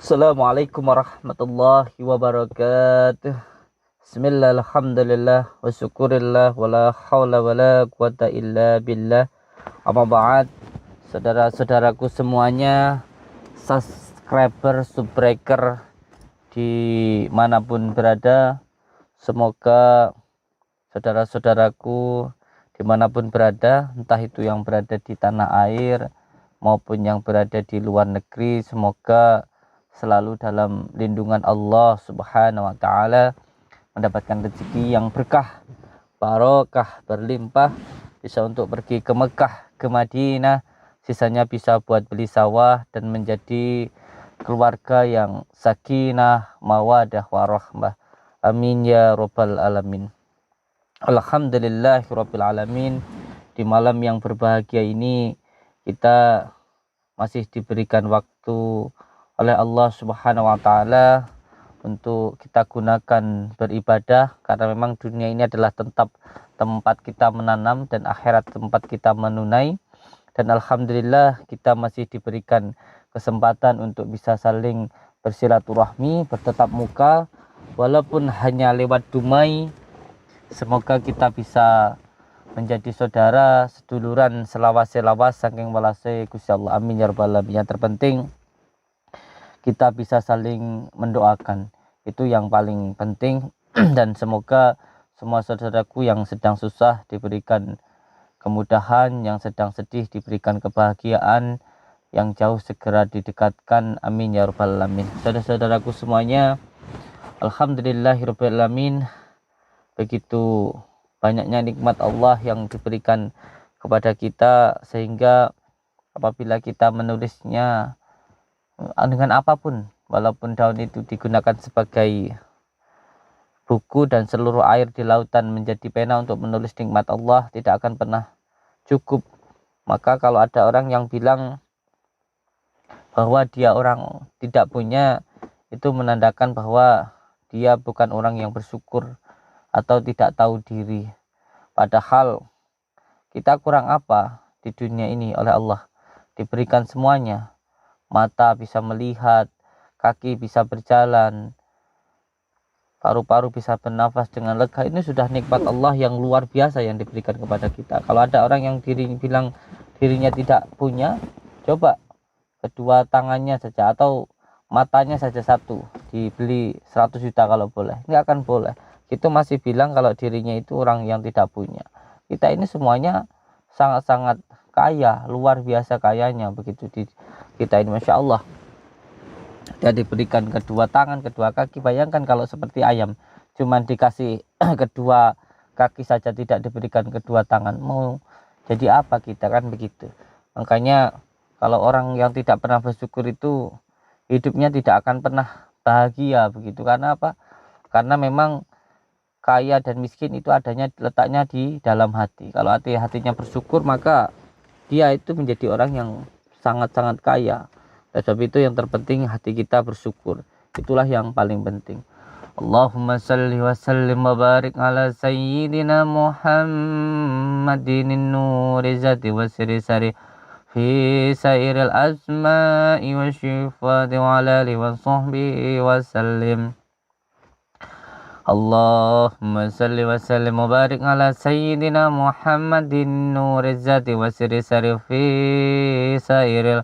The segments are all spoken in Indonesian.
Assalamualaikum warahmatullahi wabarakatuh. Bismillah, alhamdulillah, wa syukurillah, wa la hawla wa la quwata illa billah. Amma ba'd, saudara-saudaraku semuanya, subscriber, subbreaker dimanapun berada, semoga saudara-saudaraku dimanapun berada, entah itu yang berada di tanah air maupun yang berada di luar negeri, semoga selalu dalam lindungan Allah Subhanahu wa taala, mendapatkan rezeki yang berkah, barokah, berlimpah, bisa untuk pergi ke Mekah, ke Madinah, sisanya bisa buat beli sawah dan menjadi keluarga yang sakinah, mawadah, warahmah. Amin ya rabbal alamin. Alhamdulillahirabbil alamin. Di malam yang berbahagia ini kita masih diberikan waktu oleh Allah Subhanahu wa taala untuk kita gunakan beribadah, karena memang dunia ini adalah tempat kita menanam dan akhirat tempat kita menunai. Dan alhamdulillah kita masih diberikan kesempatan untuk bisa saling bersilaturahmi, bertatap muka walaupun hanya lewat dumai. Semoga kita bisa menjadi saudara, seduluran, selawas-selawas saking welase Gusti Allah. Amin ya rabbal alamin. Yang terpenting kita bisa saling mendoakan, itu yang paling penting. Dan semoga semua saudaraku yang sedang susah diberikan kemudahan, yang sedang sedih diberikan kebahagiaan, yang jauh segera didekatkan. Amin ya rabbal alamin. Saudara-saudaraku semuanya, alhamdulillahirabbil alamin, begitu banyaknya nikmat Allah yang diberikan kepada kita, sehingga apabila kita menulisnya dengan apapun, walaupun daun itu digunakan sebagai buku dan seluruh air di lautan menjadi pena untuk menulis nikmat Allah, tidak akan pernah cukup. Maka kalau ada orang yang bilang bahwa dia orang tidak punya, itu menandakan bahwa dia bukan orang yang bersyukur atau tidak tahu diri. Padahal kita kurang apa di dunia ini oleh Allah? Diberikan semuanya. Mata bisa melihat, kaki bisa berjalan, paru-paru bisa bernafas dengan lega. Ini sudah nikmat Allah yang luar biasa yang diberikan kepada kita. Kalau ada orang yang bilang dirinya tidak punya, coba kedua tangannya saja atau matanya saja satu, dibeli 100 juta kalau boleh. Nggak akan boleh. Itu masih bilang kalau dirinya itu orang yang tidak punya. Kita ini semuanya sangat-sangat kaya, luar biasa kayanya begitu di kita ini, Masya Allah. Dia diberikan kedua tangan, kedua kaki. Bayangkan kalau seperti ayam, cuman dikasih kedua kaki saja, tidak diberikan kedua tangan, mau jadi apa kita, kan begitu. Makanya kalau orang yang tidak pernah bersyukur itu hidupnya tidak akan pernah bahagia begitu. Karena apa? Karena memang kaya dan miskin itu letaknya di dalam hati. Kalau hatinya bersyukur, maka dia itu menjadi orang yang sangat-sangat kaya. Dan sebab itu yang terpenting hati kita bersyukur. Itulah yang paling penting. Allahumma salli wa sallim wa barik ala sayyidina Muhammadin nuri zati wa siri sari fi sairil asma'i wa syifati wa ala alihi wa sahbihi wa sallim. Allahumma salli wa sallim wa barik ala sayyidina Muhammadin nuri zati wa siri sari fi sairil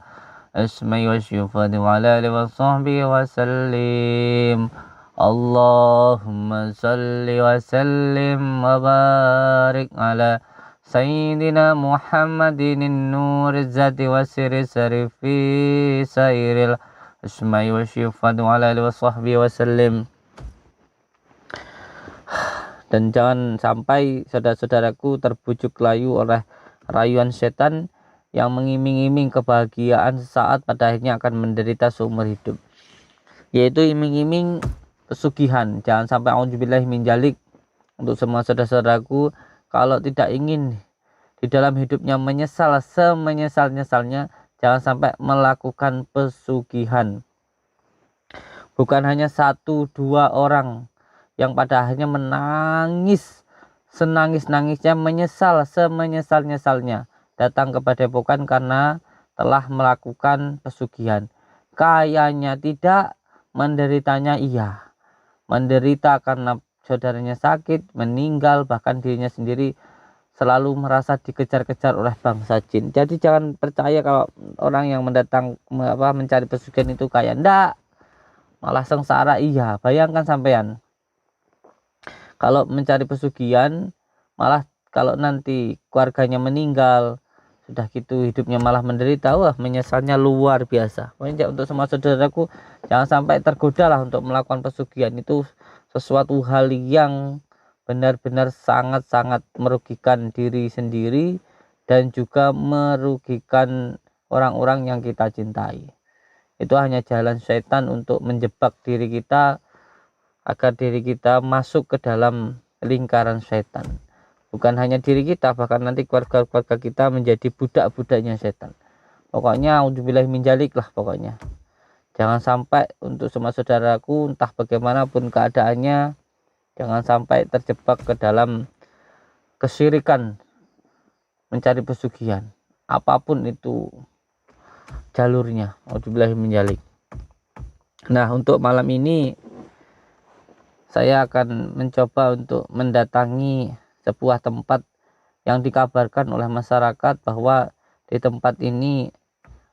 asma'i wa syifati wa ala alihi wa sahbihi wa sallim. Allahumma salli wa sallim wa barik ala sayyidina Muhammadin nuri zati wa siri sari fi sairil asma'i wa syifati wa ala alihi wa sahbihi wa sallim. Dan jangan sampai saudara-saudaraku terbujuk layu oleh rayuan setan yang mengiming-iming kebahagiaan sesaat, pada akhirnya akan menderita seumur hidup, yaitu iming-iming pesugihan. Jangan sampai, auzubillahi min dzalik. Untuk semua saudara-saudaraku, kalau tidak ingin di dalam hidupnya menyesal semenyesal-nyesalnya, jangan sampai melakukan pesugihan. Bukan hanya 1-2 orang yang pada akhirnya menangis senangis-nangisnya, menyesal semenyesal-nyesalnya, datang ke padepokan karena telah melakukan pesugihan. kayanya tidak, menderitanya iya. Menderita karena saudaranya sakit, meninggal, bahkan dirinya sendiri selalu merasa dikejar-kejar oleh bangsa jin. Jadi jangan percaya kalau orang yang mencari pesugihan itu kaya. Ndak, malah sengsara iya. Bayangkan sampean, kalau mencari pesugihan, malah kalau nanti keluarganya meninggal, sudah gitu hidupnya malah menderita, wah menyesalnya luar biasa. Pokoknya untuk semua saudaraku, jangan sampai tergoda lah untuk melakukan pesugihan. Itu sesuatu hal yang benar-benar sangat-sangat merugikan diri sendiri dan juga merugikan orang-orang yang kita cintai. Itu hanya jalan setan untuk menjebak diri kita agar diri kita masuk ke dalam lingkaran setan. Bukan hanya diri kita, bahkan nanti keluarga-keluarga kita menjadi budak-budaknya setan. Pokoknya auzubillahi min dzalik lah pokoknya. Jangan sampai untuk semua saudaraku, entah bagaimanapun keadaannya, jangan sampai terjebak ke dalam kesyirikan mencari pesugihan. Apapun itu jalurnya, auzubillahi min dzalik. Nah, untuk malam ini saya akan mencoba untuk mendatangi sebuah tempat yang dikabarkan oleh masyarakat bahwa di tempat ini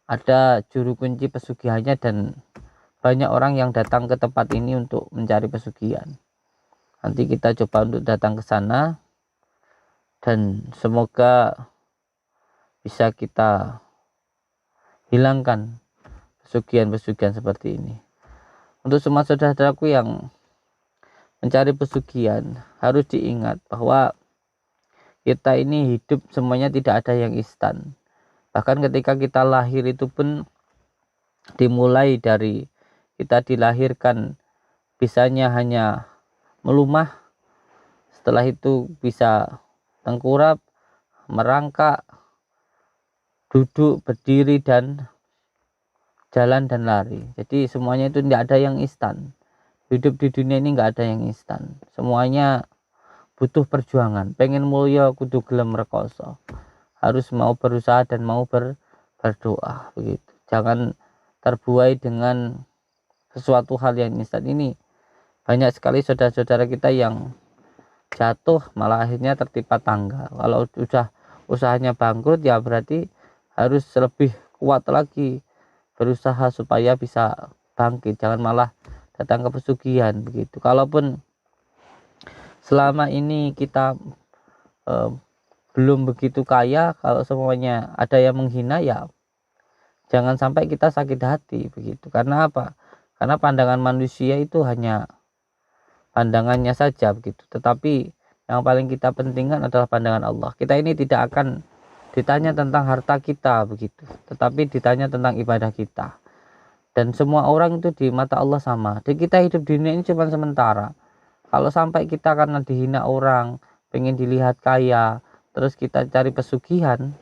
ada juru kunci pesugihannya dan banyak orang yang datang ke tempat ini untuk mencari pesugihan. Nanti kita coba untuk datang ke sana dan semoga bisa kita hilangkan pesugihan-pesugihan seperti ini. Untuk semua saudara-saudaraku yang mencari pesugihan, harus diingat bahwa kita ini hidup semuanya tidak ada yang instan. Bahkan ketika kita lahir itu pun dimulai dari kita dilahirkan bisanya hanya melumah, setelah itu bisa tengkurap, merangkak, duduk, berdiri, dan jalan dan lari. Jadi semuanya itu tidak ada yang instan. Hidup di dunia ini nggak ada yang instan. Semuanya butuh perjuangan. Pengen mulia kudu gelem rekoso. Harus mau berusaha dan mau berdoa begitu. Jangan terbuai dengan sesuatu hal yang instan ini. Banyak sekali saudara-saudara kita yang jatuh malah akhirnya tertimpa tangga. Kalau sudah usahanya bangkrut, ya berarti harus lebih kuat lagi berusaha supaya bisa bangkit. Jangan malah datang ke pesugihan begitu. Kalaupun selama ini kita belum begitu kaya, kalau semuanya ada yang menghina, ya jangan sampai kita sakit hati begitu. Karena apa? Karena pandangan manusia itu hanya pandangannya saja begitu. Tetapi yang paling kita pentingkan adalah pandangan Allah. Kita ini tidak akan ditanya tentang harta kita begitu, tetapi ditanya tentang ibadah kita. Dan semua orang itu di mata Allah sama. Dan kita hidup di dunia ini cuma sementara. Kalau sampai kita karena dihina orang, pengen dilihat kaya, terus kita cari pesugihan,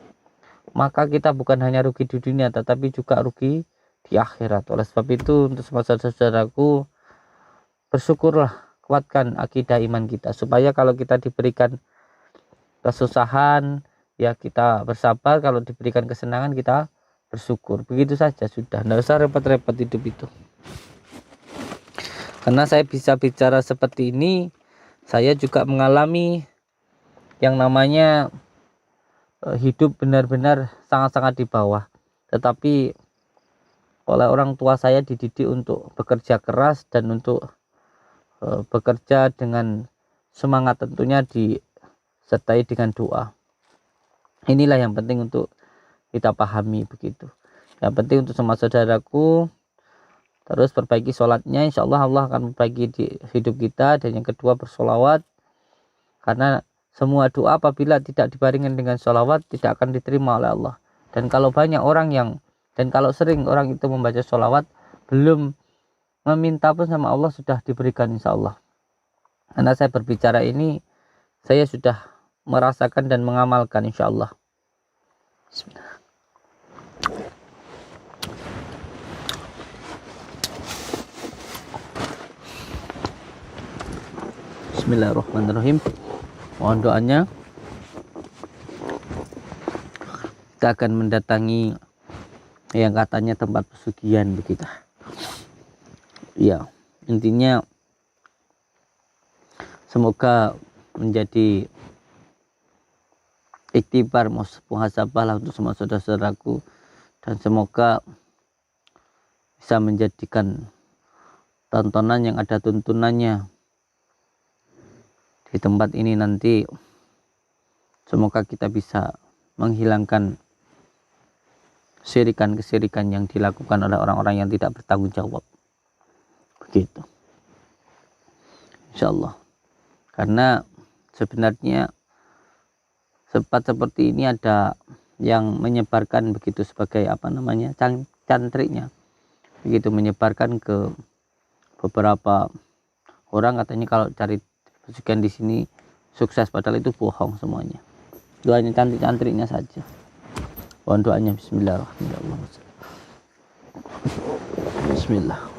maka kita bukan hanya rugi di dunia, tetapi juga rugi di akhirat. Oleh sebab itu, untuk semua saudara-saudaraku, bersyukurlah, kuatkan akidah iman kita, supaya kalau kita diberikan kesusahan, ya kita bersabar. Kalau diberikan kesenangan, kita bersyukur. Begitu saja sudah, tidak usah repot-repot hidup itu. Karena saya bisa bicara seperti ini, saya juga mengalami yang namanya hidup benar-benar sangat-sangat di bawah. Tetapi oleh orang tua saya dididik untuk bekerja keras dan untuk bekerja dengan semangat, tentunya disertai dengan doa. Inilah yang penting untuk kita pahami begitu. Yang penting untuk semua saudaraku, terus perbaiki sholatnya, insya Allah Allah akan memperbaiki di hidup kita. Dan yang kedua, bersolawat, karena semua doa apabila tidak dibaringkan dengan sholawat tidak akan diterima oleh Allah. Dan kalau kalau sering orang itu membaca sholawat, belum meminta pun sama Allah sudah diberikan insya Allah. Karena saya berbicara ini, saya sudah merasakan dan mengamalkan insya Allah. Bismillahirrahmanirrahim. Mohon doanya. Kita akan mendatangi yang katanya tempat pesugihan begitu. Ya, intinya semoga menjadi iktibar muhasabah lah untuk semua saudara-saudaraku, dan semoga bisa menjadikan tontonan yang ada tuntunannya di tempat ini nanti. Semoga kita bisa menghilangkan kesirikan yang dilakukan oleh orang-orang yang tidak bertanggung jawab. Begitu. Insyaallah. Karena sebenarnya sempat seperti ini ada yang menyebarkan begitu sebagai cantriknya. Begitu menyebarkan ke beberapa orang, katanya kalau cari pesugihan di sini sukses, padahal itu bohong semuanya. Doanya cantriknya saja. Mohon doanya. Bismillahirrahmanirrahim. Bismillah.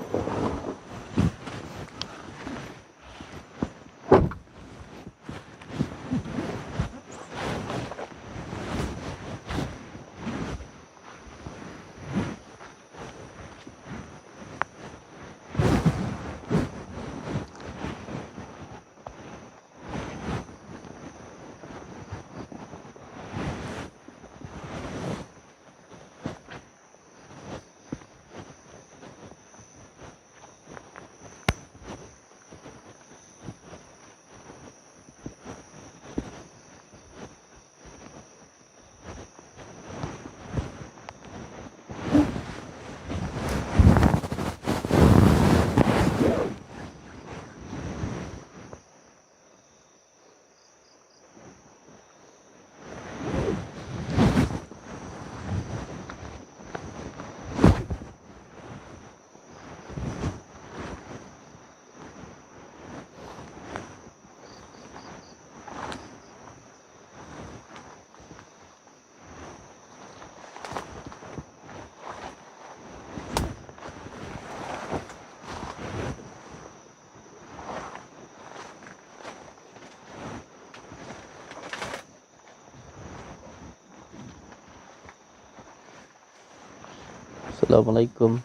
Assalamualaikum.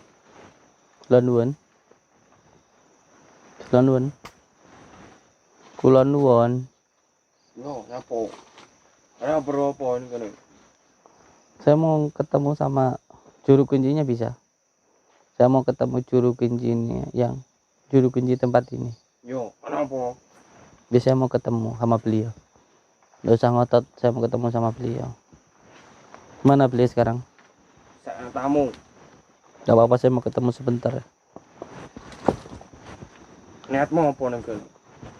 Kula nuwun. Yo, nyapo. Ada berapa ini kan? Saya mau ketemu sama juru kuncinya, bisa? Saya mau ketemu juru kuncinya, yang juru kunci tempat ini. Yo, kenapa? Bisa, saya mau ketemu sama beliau. Nggak usah ngotot, saya mau ketemu sama beliau. Mana beliau sekarang? Saya tamu. Gak apa-apa, saya mau ketemu sebentar. Niatmu apa nih kan?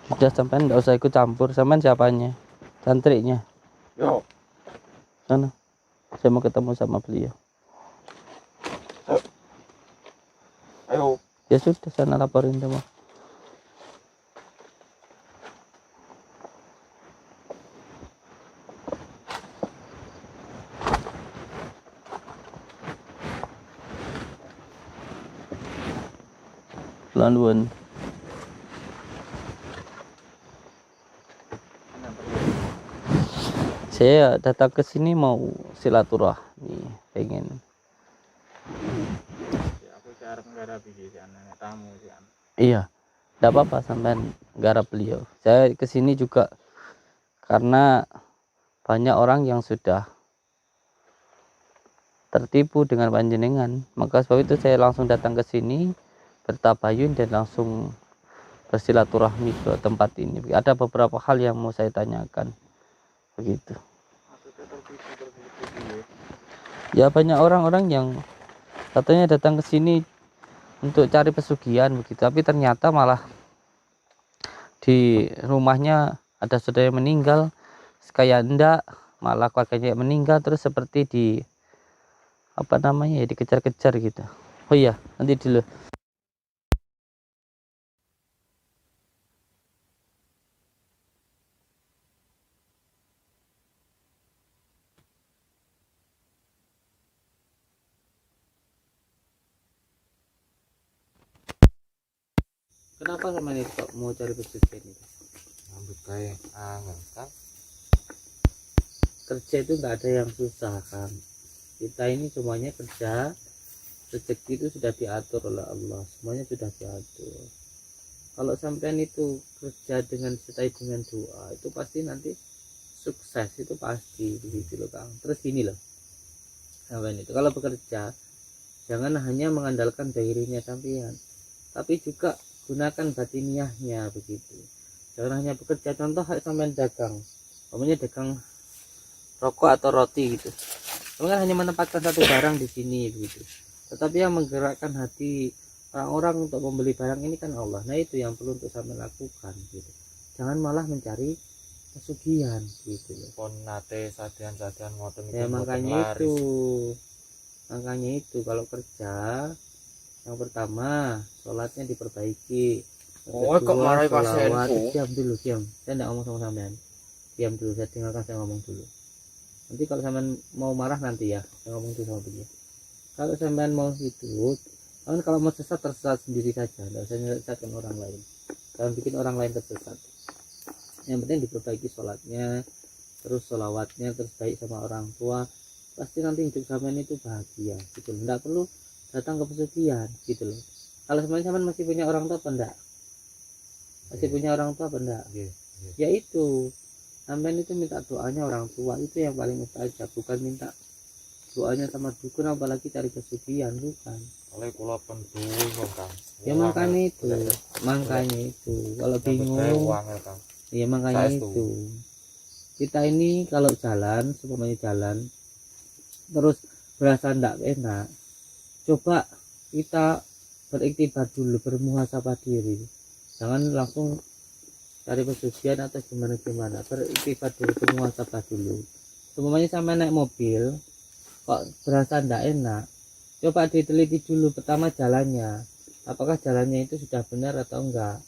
Sudah, sampean nggak usah ikut campur. Sampean siapanya? Santrinya. Yo, Sana. Saya mau ketemu sama beliau. ayo. Ya sudah, sana laporin semua. Pelan-pelan. Saya datang ke sini mau silaturahmi, pengen. Ya, aku cara nggak bisa anak tamu sih. Iya, tidak apa-apa sampean garap beliau. Saya ke sini juga karena banyak orang yang sudah tertipu dengan panjenengan. Maka sebab itu saya langsung datang ke sini, bertabayun dan langsung bersilaturahmi ke tempat ini. Ada beberapa hal yang mau saya tanyakan. Begitu. Ya, banyak orang-orang yang katanya datang ke sini untuk cari pesugihan begitu, tapi ternyata malah di rumahnya ada saudara yang meninggal, kayak enggak, malah keluarganya yang meninggal, terus seperti dikejar-kejar gitu. Oh iya, nanti dulu. Kenapa sama ini kok mau cari pesugihan itu? Rambut kayak angan kan? Kerja itu nggak ada yang susah kan. Kita ini semuanya kerja, rezeki itu sudah diatur oleh Allah, semuanya sudah diatur. Kalau sampean itu kerja dengan disertai dengan doa, itu pasti nanti sukses, itu pasti begitu loh Kang. Terus gini loh, sampean itu kalau bekerja jangan hanya mengandalkan dirinya sampean, tapi juga gunakan batiniahnya begitu. Jangan hanya bekerja, contoh kayak sampean dagang, namanya dagang rokok atau roti gitu. Sampean hanya menempatkan satu barang di sini begitu. Tetapi yang menggerakkan hati orang-orang untuk membeli barang ini kan Allah. Nah itu yang perlu untuk sampean lakukan gitu. Jangan malah mencari pesugihan gitu loh. Pon nate sadian-sadian ngoten Ya makanya itu kalau kerja yang pertama sholatnya diperbaiki. Oh, kok marahi pasienku? Diam dulu, diam. Saya tidak ngomong sama sampean. Diam dulu, saya tinggalkan saya ngomong dulu. Nanti kalau sampean mau marah nanti ya, saya ngomong dulu sama beliau. Kalau sampean mau hidup, kalau mau sesat tersesat sendiri saja, tidak usah menyesatkan orang lain. Jangan bikin orang lain tersesat. Yang penting diperbaiki sholatnya, terus sholawatnya, terus baik sama orang tua. Pasti nanti hidup sampean itu bahagia gitu loh. Tidak perlu datang ke pesugihan gitu loh. Kalau sampean masih punya orang tua apa enggak? Masih punya orang tua apa enggak? Ya itu, sampean itu minta doanya orang tua, itu yang paling mustajab, bukan minta doanya sama dukun, apalagi cari pesugihan, bukan. Oleh kula pun bingung Kang. Ya makanya itu kalau bingung ya makanya itu kita ini kalau jalan, semuanya jalan terus berasa ndak enak, coba kita beriktibar dulu, bermuhasabah diri, jangan langsung cari pesugihan atau gimana, beriktibar dulu, bermuhasabah dulu. Semuanya sama naik mobil kok berasa ndak enak, coba diteliti dulu pertama jalannya, apakah jalannya itu sudah benar atau enggak.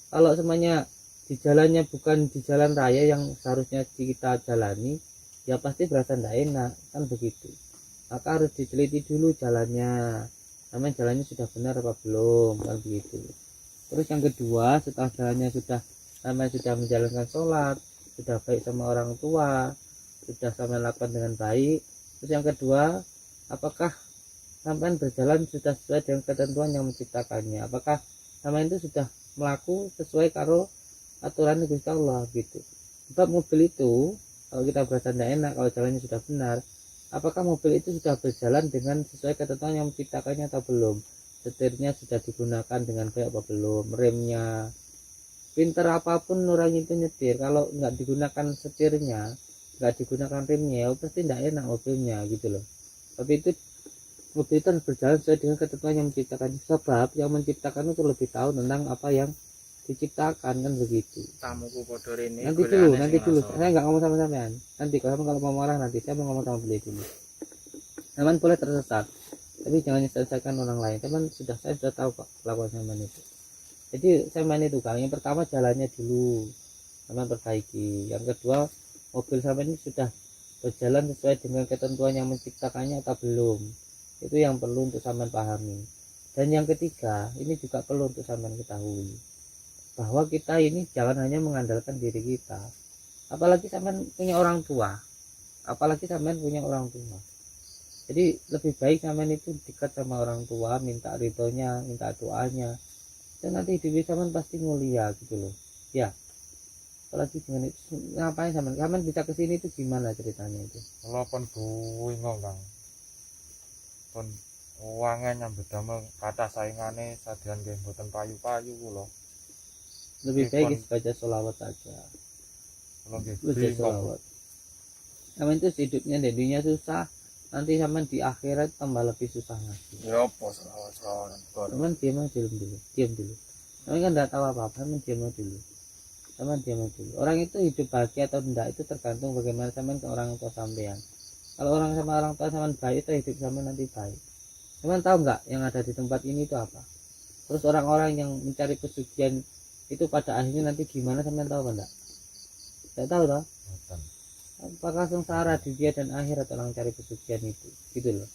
Kalau semuanya di jalannya bukan di jalan raya yang seharusnya kita jalani, ya pasti berasa ndak enak kan begitu. Maka harus diteliti dulu jalannya, namanya jalannya sudah benar apa belum kan begitu. Terus yang kedua, setelah jalannya sudah menjalankan sholat, sudah baik sama orang tua, sudah sampai lakukan dengan baik. Terus yang kedua, apakah sampai berjalan sudah sesuai dengan ketentuan yang menciptakannya, apakah sampai itu sudah melaku sesuai karo aturan Gusti Allah gitu. Sebab mobil itu kalau kita berasa tidak enak, kalau jalannya sudah benar, apakah mobil itu sudah berjalan dengan sesuai ketentuan yang menciptakannya atau belum, setirnya sudah digunakan dengan baik apa belum, remnya, pinter apapun orang itu nyetir, kalau nggak digunakan setirnya, nggak digunakan remnya, pasti tidak enak mobilnya gitu loh. Tapi itu mobil itu harus berjalan sesuai dengan ketentuan yang menciptakan, sebab yang menciptakan itu lebih tahu tentang apa yang diciptakan kan begitu. Tamuku podo rene. Nanti dulu, saya nggak ngomong sama sampean. Nanti kalau mau marah nanti saya mau ngomong sama beliau dulu. Sampean boleh tersesat, tapi jangan menyesatkan orang lain. Saya sudah tahu kok kelakuan sampean itu. Jadi sampean itu Kang, yang pertama jalannya dulu sampean perbaiki. Yang kedua, mobil sampean ini sudah berjalan sesuai dengan ketentuan yang menciptakannya atau belum. Itu yang perlu untuk sampean pahami. Dan yang ketiga, ini juga perlu untuk sampean ketahui, bahwa kita ini jangan hanya mengandalkan diri kita, apalagi sampean punya orang tua, jadi lebih baik sampean itu dekat sama orang tua, minta ridhonya, minta doanya, dan nanti hidup sampean pasti mulia gitu loh ya. Apalagi dengan itu, ngapain sampean bisa kesini itu gimana ceritanya itu? Kula pun bingung Kang. Pun uangnya nyambut damel kata saingane sadian nggih mboten payu-payu kula. Lebih baik baca sholawat saja. Baca sholawat. Sampean itu hidupnya di dunia susah, nanti sampean di akhirat tambah lebih susah lagi. Ya apa sholawat. Sampean diam dulu. Sampean kan tidak tahu apa-apa, sampean diam dulu. Orang itu hidup bahagia atau tidak itu tergantung bagaimana sampean ke orang tua sampean. Kalau orang tua sampean baik, itu hidup sampean nanti baik. Sampean tahu nggak yang ada di tempat ini itu apa? Terus orang-orang yang mencari pesugihan itu pada akhirnya nanti gimana, sampean tahu enggak? Tidak tahu toh? Apakah sengsara di dunia dan akhirat orang cari pesugihan itu, gitu loh.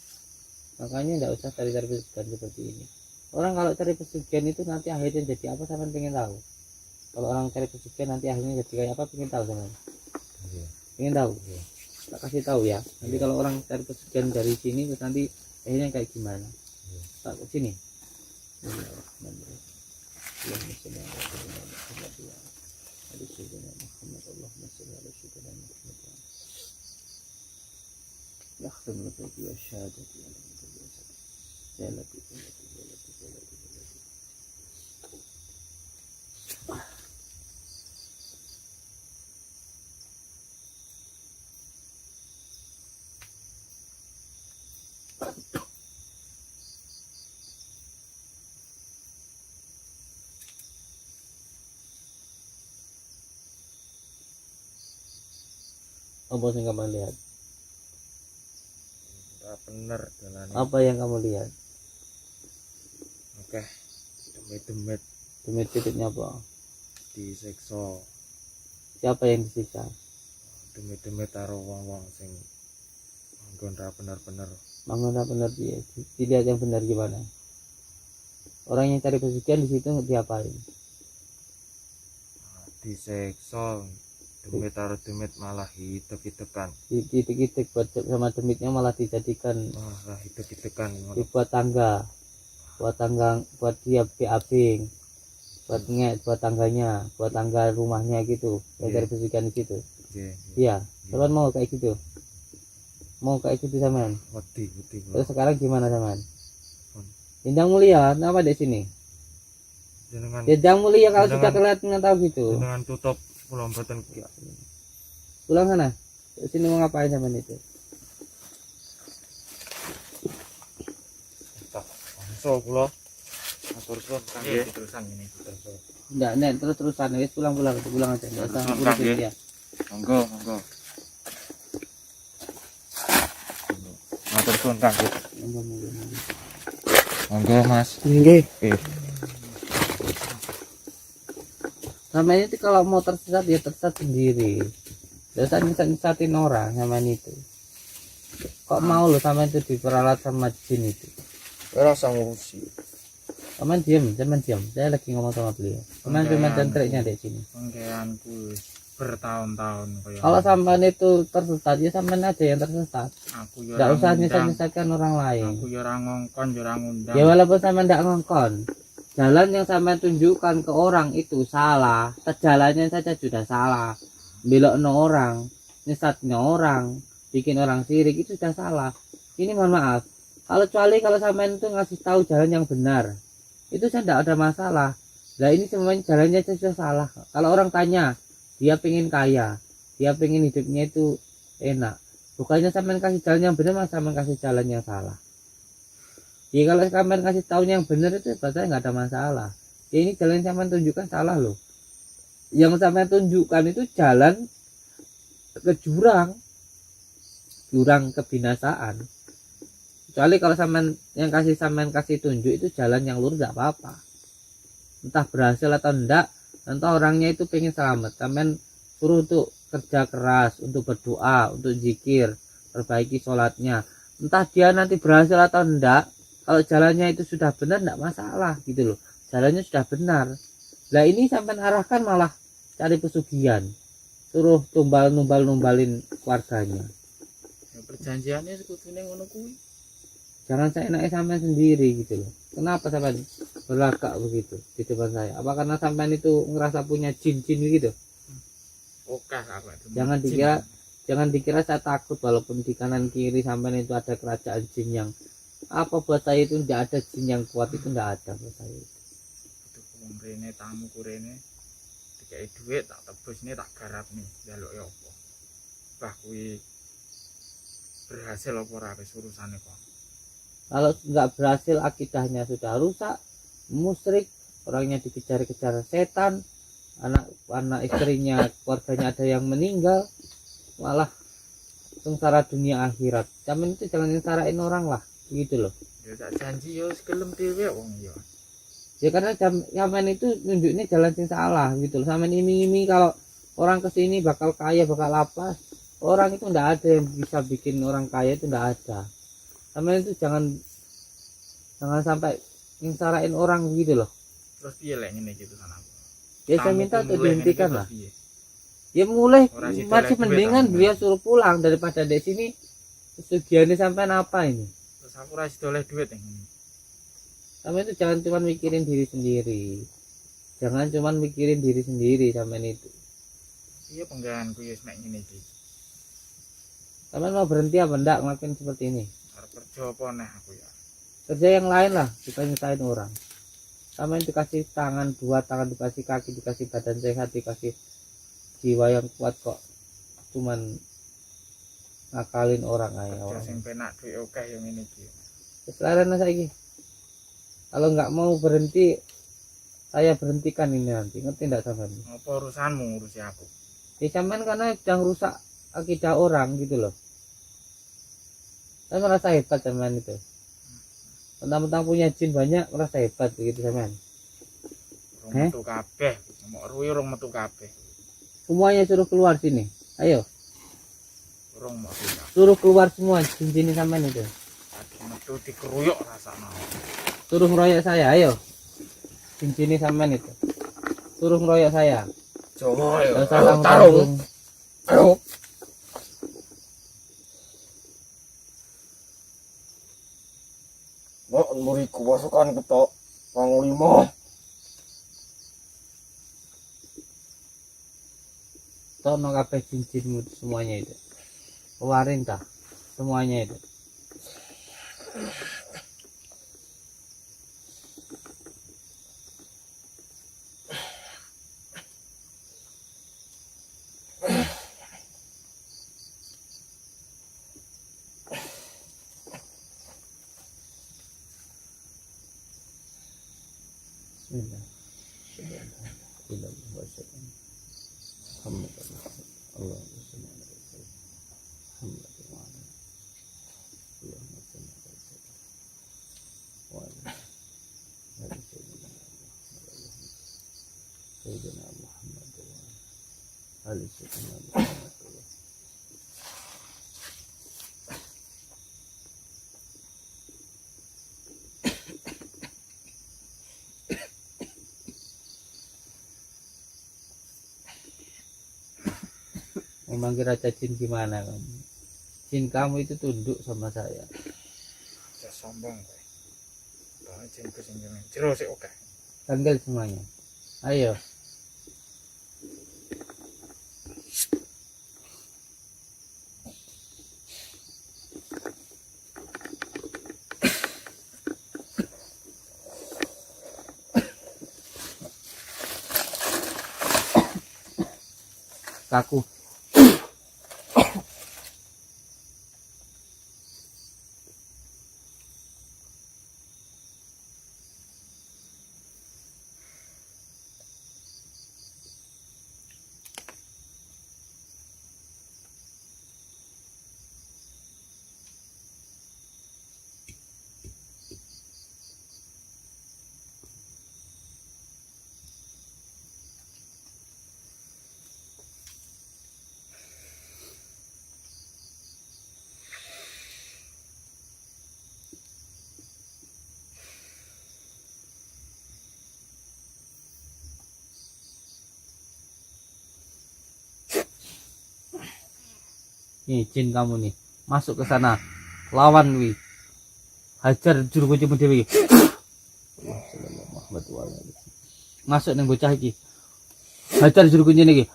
Makanya tidak usah cari-cari pesugihan seperti ini. Orang kalau cari pesugihan itu nanti akhirnya jadi apa, sampean pengen tahu? Kalau orang cari pesugihan nanti akhirnya jadi kayak apa, pengen tahu sampean? Pengen tahu? tak kasih tahu ya. Nanti kalau orang cari pesugihan dari sini terus nanti akhirnya kayak gimana? Tak ke sini. Apa yang kamu lihat? Ora bener dalane. Apa yang kamu lihat? Oke. Demit-demit Demit-demitnya apa? disiksa. Siapa yang disiksa? Demit-demit karo wong-wong sing nggon ra bener-bener. Mana benar dia? Dilihat yang benar gimana? Orang yang cari pesugihan di situ diapain? Disiksa. Demit karo demit malah hidup-hidupan. Ditik-ditik buat sama demitnya malah dijadikan Malah hidup-hidupan ngono. dibuat tangga, buat dia BAB, buat nget, buat tangganya, buat tangga rumahnya gitu. Yang cari pesugihan di situ. Nggih. Iya, sampean mau kayak gitu? Mau kayak gitu sampean? Wedi. Terus sekarang gimana sampean? Bintang mulia, apa di sini? Jenengan Bintang mulia kalau sudah Jenengan- kelihatan tahu gitu. jenengan tutup kula mboten Pulang sana. Ke sini mau ngapain sampean itu? tak langsung kula atur suwun kangge terusan ini terus. Enggak, Nek, terus-terusan wis pulang aja. Enggak usah Terusan, ngurusin Kang, dia. Monggo. Atur suwun kangge. Monggo. Monggo Mas. Nggih. Eh, Sama itu kalau mau tersesat ya tersesat sendiri. Dosa nyesat-nyesatin orang sama itu. Kok mau lo sama itu diperalat sama jin itu? ora usah ngurusi. Sama diam. Saya lagi ngomong sama beliau. Cuman triknya di sini. Penggaweanku bertahun-tahun kaya. Kalau sampean itu tersesat ya sampean aja yang tersesat. Aku yo Enggak usah nyesat-nyesatkan orang lain. Aku yo ora ngongkon, yo ora ngundang. Ya walaupun sampean enggak ngongkon, jalan yang sampean tunjukkan ke orang itu salah. Jalannya saja sudah salah. Belokno orang, nyesatnya orang, bikin orang sirik itu sudah salah. Ini mohon maaf. Kecuali kalau sampean itu ngasih tahu jalan yang benar, itu saya tidak ada masalah. Nah ini semuanya jalannya sudah salah. Kalau orang tanya, dia pengen kaya, dia pengen hidupnya itu enak. Bukannya sampean kasih jalan yang benar, mas sampean kasih jalan yang salah. Ya kalau sampean kasih tahu yang benar itu berarti nggak ada masalah. Ya ini jalan yang sampean tunjukkan salah loh. Yang sampean tunjukkan itu jalan ke jurang kebinasaan. Kecuali kalau sampean yang sampean kasih tunjuk itu jalan yang lurus enggak apa-apa. Entah berhasil atau enggak, entah orangnya itu pengen selamat. Sampean suruh untuk kerja keras, untuk berdoa, untuk zikir, perbaiki sholatnya. Entah dia nanti berhasil atau enggak, kalau jalannya itu sudah benar enggak masalah gitu loh. Jalannya sudah benar. Lah ini sampean arahkan malah cari pesugihan. Suruh numbalin keluarganya. Ya, perjanjiannya sekutune ngono kuwi. Jangan saya enaknya sampean sendiri gitu loh. Kenapa sampean berlagak begitu di depan saya? Apa karena sampean itu ngerasa punya jin-jin gitu? Oke, aku itu. Jangan dikira saya takut walaupun di kanan kiri sampean itu ada kerajaan jin yang apa buat saya itu tidak ada jin yang kuat itu tidak ada buat saya. Itu wong rene tamu kurene dikai dhuwit tak tebus nih tak garap nih njaluk ya apa. Bah kuwi berhasil apa ora wis urusane kok. Kalau nggak berhasil akidahnya sudah rusak, musyrik, orangnya dikejar-kejar setan, anak istrinya, keluarganya ada yang meninggal, malah sengsara dunia akhirat. Zaman itu jangan sengsarain orang lah, gitu loh. Ya tak janji yo sekelem dhewe wong ya. Ya karena zaman itu nunjuknya jalan yang salah gitu loh. Zaman iming-iming kalau orang kesini bakal kaya, bakal apa, orang itu ndak ada yang bisa bikin orang kaya itu ndak ada. Sama itu jangan sampai ngengsarain orang gitu loh. Terus piye lek ngene iki tuh aku. Ya saya minta untuk dihentikan lah. Ya mulai Ora sido masih oleh duit, mendingan aku. dia suruh pulang daripada di sini. Pesugihannya sampai apa ini? Terus aku ora sido oleh duit yang ini. Sama itu jangan cuma mikirin diri sendiri. Jangan cuma mikirin diri sendiri sama itu. Iya penggaweanku ya nek ngene iki. Sama mau berhenti apa enggak ngelakuin seperti ini? Arep kerja apa neh aku ya. Kerja yang lain lah, kita nyusahin orang. Sama yang dikasih tangan, dua tangan, dikasih kaki, dikasih badan sehat, dikasih jiwa yang kuat kok cuman ngakalin orang aja. Kerja sing penak duit akeh yang ngene iki. Sekarang saiki. Kalau nggak mau berhenti, saya berhentikan ini nanti. Ngerti enggak sampean? Apa urusanmu ngurusi aku? Ya sampean karena sedang rusak akidah orang gitu loh. Saya merasa hebat sampean itu. Mentang-mentang punya jin banyak, merasa hebat begitu sampean. Urung metu kabeh, mau ruwi urung metu kabeh. Semuanya suruh keluar sini. Ayo, Urung mau ruwi. suruh keluar semua jin-jin sampean itu. Tadi metu dikeruyuk rasane. Suruh ngeroyok saya, ayo. Jin-jin sampean itu. Suruh ngeroyok saya. Jawa ya. Gak usah tanggung-tanggung. Ayo. Mau muriku pasukan ketok Panglima. Tono kabeh jin-jinmu semuanya itu. Keluarin dah semuanya itu. Bismillah. Memang raja jin gimana kamu? Jin kamu itu tunduk sama saya. Ya sombong kowe. Bae jengku sing jero sik oke. Tanggal semuanya. Ayo. Kaku. Nih jin kamu nih, masuk ke sana, lawan wi, hajar juru kunci dewi. Masuk neng bocah iki, hajar juru kunci iki.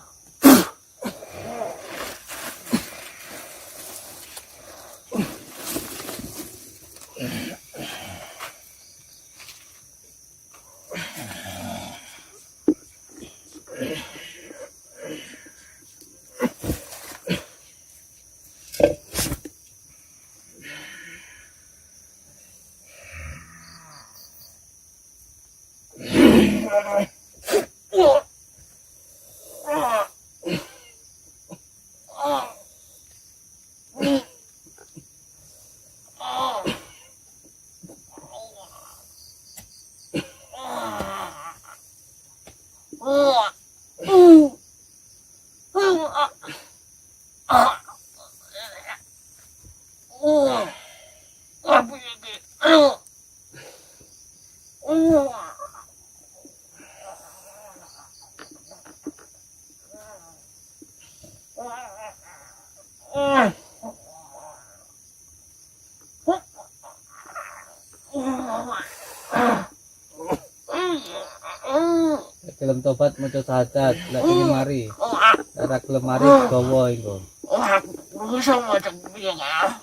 gelem tobat maca syahadat, lek pengen mari. Ora gelem mari gawa iku. Aku sama macam piye ya?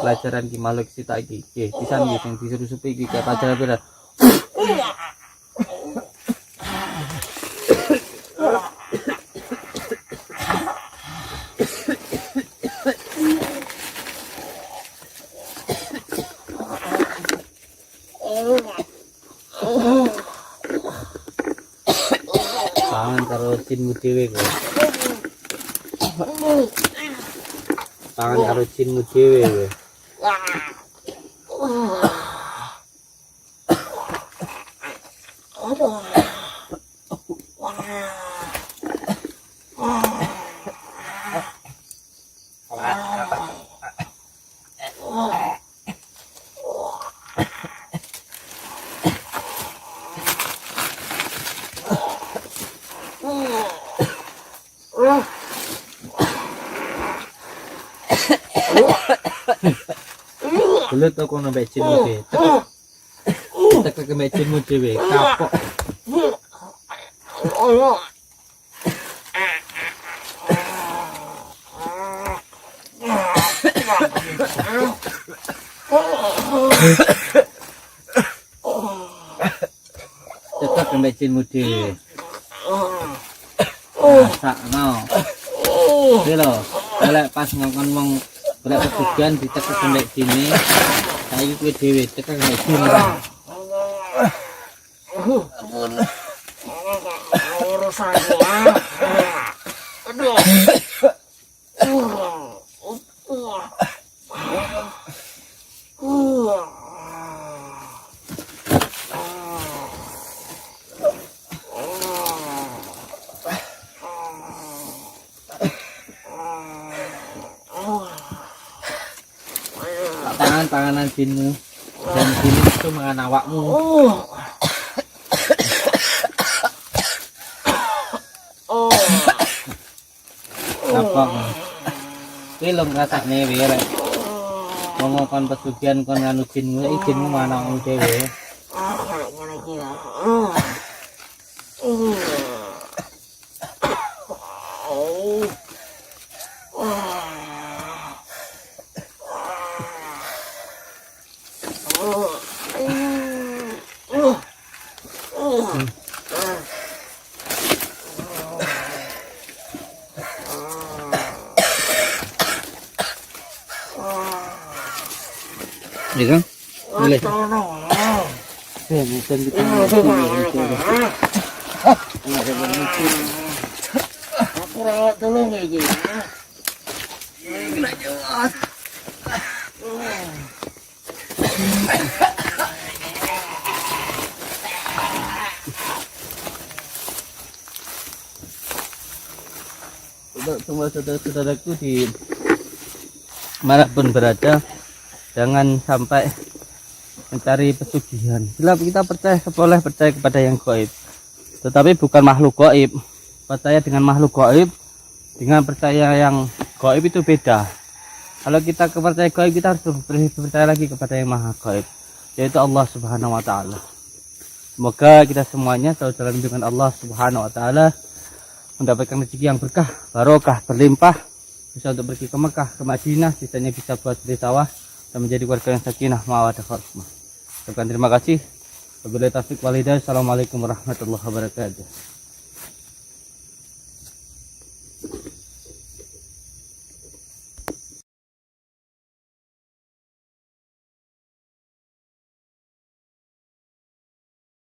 Pelajaran ki maluk sita iki. Pisan iki sing disuruh-suruh iki kayak pelajaran bener. Tangan karo jinmu dhewe kowe. Tangan karo jinmu dhewe kowe. Belut aku nambah jinmu dhewe. Tek ke jinmu dhewe kapok. Cekak ke jinmu dhewe. Sakno. Iki lho, lek pas ngongkon wong golek pesugihan dicekek nek dine. Saiki kowe dhewe cekek nek dine. Urusan gua. Aduh. Tangan jinmu dan jin itu mengan awakmu. Apa? Ki lho ngrasakne wae rek. Wong kon pesugihan kon nganu jinmu, iki jinmu mana awakmu dhewe. Ngene iki ya. Iya kan? Boleh. Bukan kita. Aku rawat dulu nih. Untuk semua saudara-saudaraku di manapun berada, jangan sampai mencari pesugihan. Bila kita boleh percaya kepada yang gaib, tetapi bukan makhluk gaib. Percaya dengan makhluk gaib dengan percaya yang gaib itu beda. Kalau kita percaya gaib, kita harus percaya lagi kepada yang maha gaib, yaitu Allah Subhanahu wa taala. Semoga kita semuanya selalu dalam lindungan Allah Subhanahu wa taala, mendapatkan rezeki yang berkah, barokah, berlimpah, bisa untuk pergi ke Mekah, ke Madinah, sisanya bisa buat beli sawah dan menjadi warga yang sakinah, mawaddah, warahmah. Terima kasih. Wabillahi taufiq wal hidayah. Assalamualaikum warahmatullahi wabarakatuh.